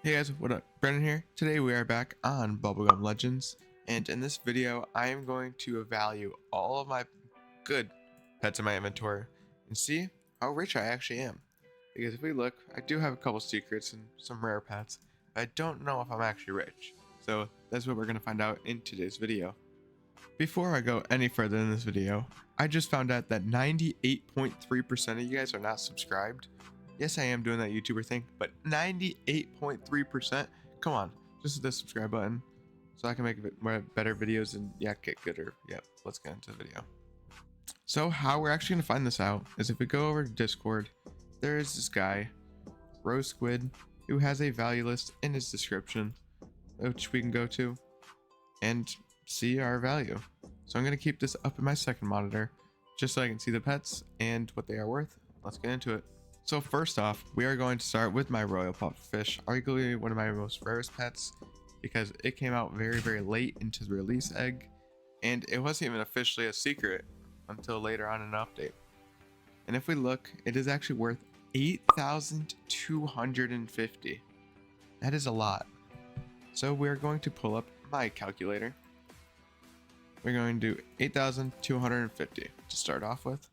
Hey guys, what up? Brennan here. Today we are back on Bubblegum Legends, and in this video I am going to evaluate all of my good pets in my inventory and see how rich I actually am. Because if we look, I do have a couple secrets and some rare pets, but I don't know if I'm actually rich. So that's what we're going to find out in today's video. Before I go any further in this video, I just found out that 98.3% of you guys are not subscribed. Yes, I am doing that YouTuber thing, but 98.3%, come on, just hit the subscribe button so I can make more better videos and yeah, get gooder. Yep, let's get into the video. So how we're actually gonna find this out is if we go over to Discord, there is this guy, Rose Squid, who has a value list in his description, which we can go to and see our value. So I'm going to keep this up in my second monitor just so I can see the pets and what they are worth. Let's get into it. So first off, we are going to start with my Royal Pufferfish, arguably one of my most rarest pets because it came out very late into the release egg and it wasn't even officially a secret until later on in an update. And if we look, it is actually worth 8,250. That is a lot. So we're going to pull up my calculator. We're going to do 8,250 to start off with,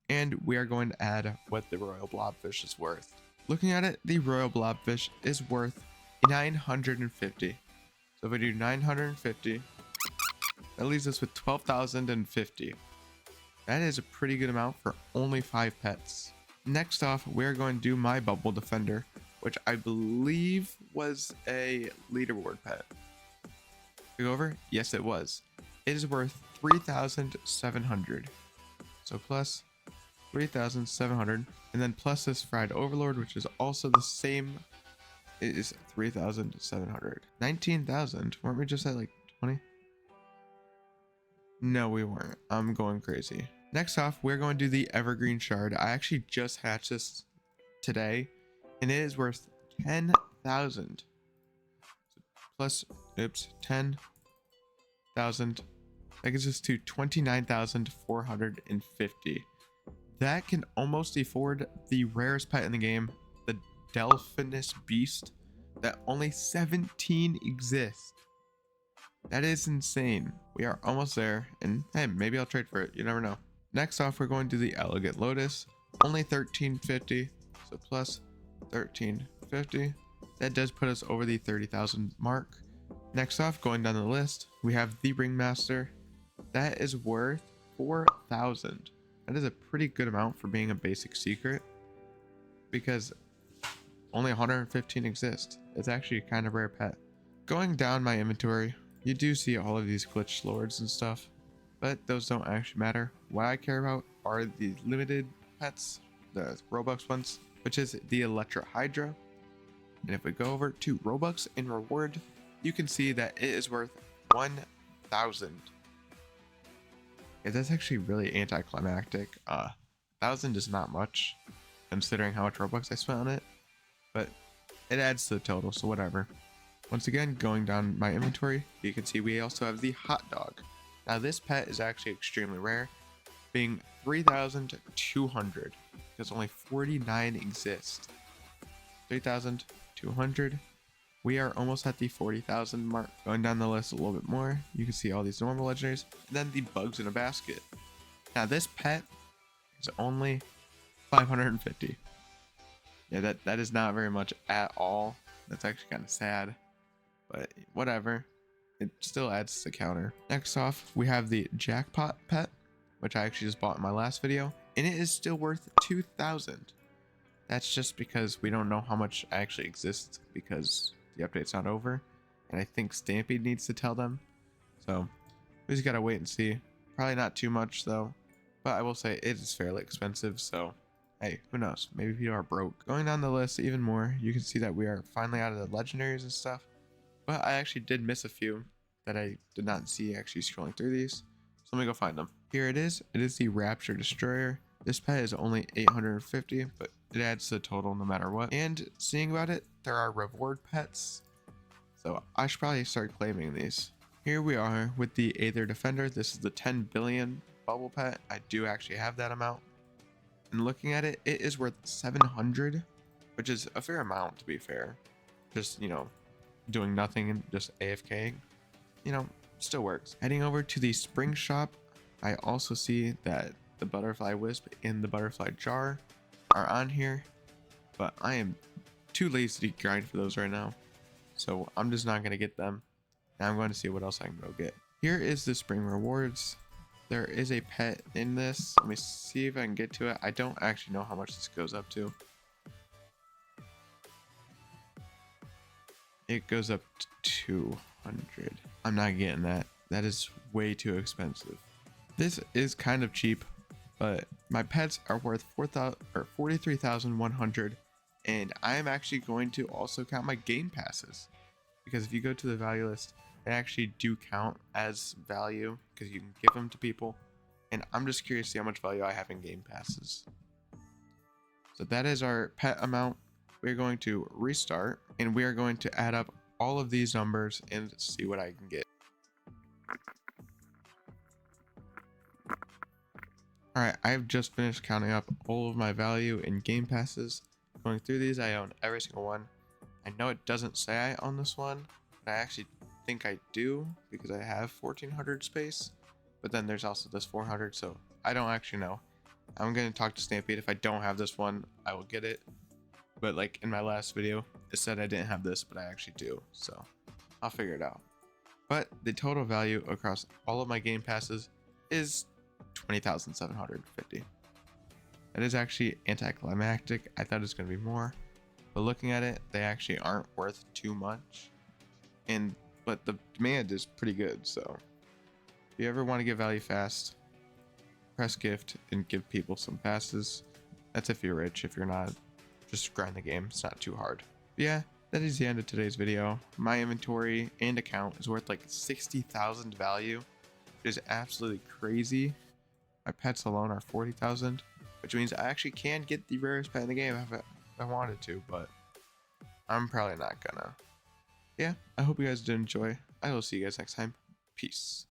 and we are going to add what the Royal Blobfish is worth. Looking at it, the Royal Blobfish is worth 950. So if we do 950, that leaves us with 12,050. That is a pretty good amount for only 5 pets. Next off, we're going to do my Bubble Defender, which I believe was a leaderboard pet. Go over? Yes, it was. It is worth 3,700. So plus 3,700, and then plus this Fried Overlord, which is also the same. It is 3,700. 19,000. Weren't we just at like 20? No, we weren't. I'm going crazy. Next off, we're going to do the Evergreen Shard. I actually just hatched this today, and it is worth 10,000. Plus, 10,000. That gets us to 29,450. That can almost afford the rarest pet in the game, the Delphinus Beast, that only 17 exist. That is insane. We are almost there, and hey, maybe I'll trade for it. You never know. Next off, we're going to the Elegant Lotus, only 1350. So plus 1350. That does put us over the 30,000 mark. Next off, going down the list, we have the Ringmaster. That is worth 4,000. That is a pretty good amount for being a basic secret because only 115 exist. It's actually a kind of rare pet. Going down my inventory, you do see all of these glitch lords and stuff, but those don't actually matter. What I care about are the limited pets, the Robux ones, which is the Electra Hydra. And if we go over to Robux and reward, you can see that it is worth 1,000. Yeah, that's actually really anticlimactic. 1,000 is not much considering how much Robux I spent on it, but it adds to the total, so whatever. Once again, going down my inventory, you can see we also have the Hot Dog. Now this pet is actually extremely rare, being 3,200 because only 49 exist. 3,200. We are almost at the 40,000 mark. Going down the list a little bit more, you can see all these normal legendaries, and then the Bugs in a Basket. Now this pet is only 550. Yeah, that is not very much at all. That's actually kind of sad, but whatever. It still adds to the counter. Next off, we have the Jackpot pet, which I actually just bought in my last video, and it is still worth 2,000. That's just because we don't know how much actually exists because the update's not over, and I think Stampede needs to tell them. So we just gotta wait and see. Probably not too much though, but I will say it is fairly expensive. So hey, who knows? Maybe people are broke. Going down the list even more, you can see that we are finally out of the legendaries and stuff. But I actually did miss a few that I did not see actually scrolling through these. So let me go find them. Here it is. It is the Rapture Destroyer. This pet is only 850, but it adds to the total no matter what. And seeing about it, there are reward pets. So I should probably start claiming these. Here we are with the Aether Defender. This is the 10 billion bubble pet. I do actually have that amount. And looking at it, it is worth 700, which is a fair amount to be fair. just, you know, doing nothing and just AFK, you know, still works. Heading over to the spring shop, I also see that the butterfly wisp and the butterfly jar are on here, but I am too lazy to grind for those right now. So I'm just not going to get them. Now I'm going to see what else I can go get. Here is the spring rewards. There is a pet in this. Let me see if I can get to it. I don't actually know how much this goes up to. It goes up to 200. I'm not getting that. That is way too expensive. This is kind of cheap, but my pets are worth 43,100, and I am actually going to also count my game passes, because if you go to the value list, they actually do count as value because you can give them to people, and I'm just curious to see how much value I have in game passes. So that is our pet amount. We're going to restart, and we are going to add up all of these numbers and see what I can get. Alright, I've just finished counting up all of my value in game passes. Going through these, I own every single one. I know it doesn't say I own this one, but I actually think I do because I have 1400 space. But then there's also this 400, so I don't actually know. I'm going to talk to Stampede. If I don't have this one, I will get it. But like in my last video, it said I didn't have this, but I actually do. So I'll figure it out. But the total value across all of my game passes is 20,750. That is actually anticlimactic. I thought it was going to be more, but looking at it, they actually aren't worth too much. But the demand is pretty good. So if you ever want to get value fast, press gift and give people some passes. That's if you're rich. If you're not, just grind the game. It's not too hard. But yeah, that is the end of today's video. My inventory and account is worth like 60,000 value, which is absolutely crazy. My pets alone are 40,000, which means I actually can get the rarest pet in the game if I wanted to, but I'm probably not gonna. Yeah, I hope you guys did enjoy. I will see you guys next time. Peace.